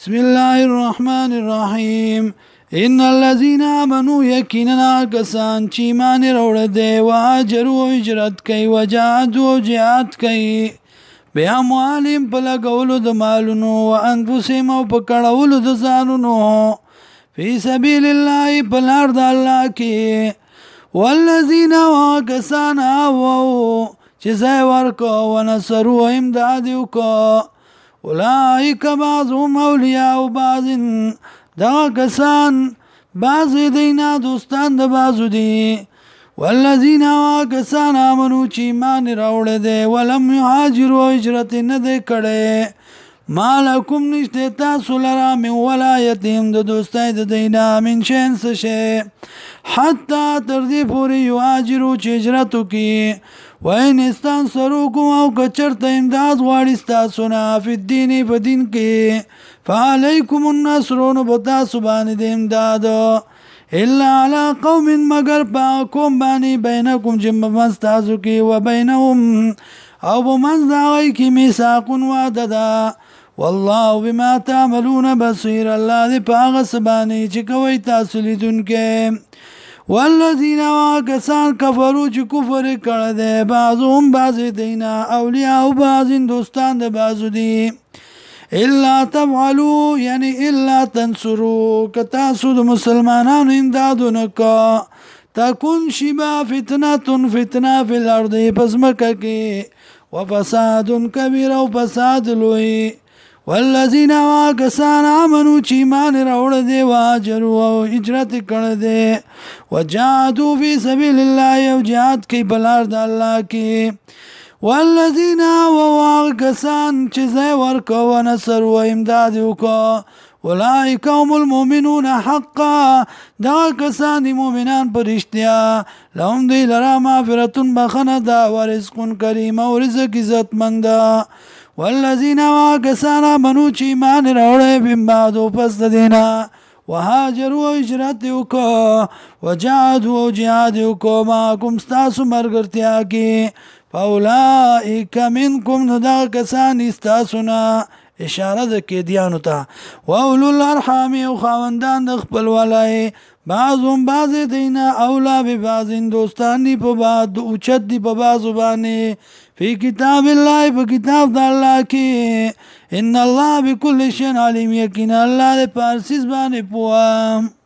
بسم الله الرحمن الرحیم ان الذين امنوا یقینا کسان چې ایمان وروړي دي وهاجروا هجرت کوي وجاهدوا جهاد کوي بیا اموالهم په لګولو د مالونو وانفسهم او په کړولو د ځانونو فی سبیل الله په لار د الله کې والذین کسان آووا چې ځای ورکو ونصروا امداد وکړو اولئک بعضهم اولیاء بعض دا کسان بعض دینا دوستان د بعضو دي والذین کسان آمنو چې ایمان راوړی دی ولم یهاجروا هجرت نه دی کړی ما لکم نشته تاسو لره من ولایتهم د دوستۍ د دینا من شین څه شی حتی تر دې پورې یهاجروا چې هجرت وکړي وین استنصروکم او کچرته امداد غواړي ستاسو نه فی الدین په دین کې فعلیکم النصر نو په تاسو باندې د امداد الا علی قوم مگر په قوم باندې بینکم چې مبن ستاسو کې و بینهم او بمنځ د هغوی کې میثاق وعده ده والله بما تعملون بصیر الله دې په هغه څه باندې چې کوئ تاسو لیدونکی والذین کسان کفروا چې کفر کړی دی بعضهم بعض دینا اولیاء بعض دوستان د بعضو دي الا تفعلوا یعنی الا تنصروا که تاسو د مسلمانانو امداد ونه کړه تکون شبا فتنه فی الارض پس مکه کې وفساد کبیر او فساد لوی والذین کسان آمنوا چې ایمان راوړی دی وهاجروا او هجرت کړی دی وجاهدوا فی سبیل الله او جهاد کوي په لار د الله کې والذین کسان چې ځای ورکړه ونصروا امداد وکړه اولئک هم المؤمنون حقا دا کسان دي مؤمنان په رښتیا لهم دوی لره مغفرة بخښنه ده ورزق کریم او رزق عزتمند ده والذین کسان آمنوا چې ایمان راوړی من بعد پس د دینه وهاجروا هجرت وکړه وجاهدوا جهاد وکړه معکم ستاسو ملګرتیا کې فاولئک منکم نو دغه کسان ستاسو نه اشاره د قیدیانو ته واولو الارحام او خاوندان د خپل ولای بعضهم بعض دینا اولا به بعض دوستان دی په بعض اوچت دی په بعضو باندې فی کتاب الله په کتاب د الله کې ان الله بكل شيء علیم یقینا الله د پارسیز باندې پوهه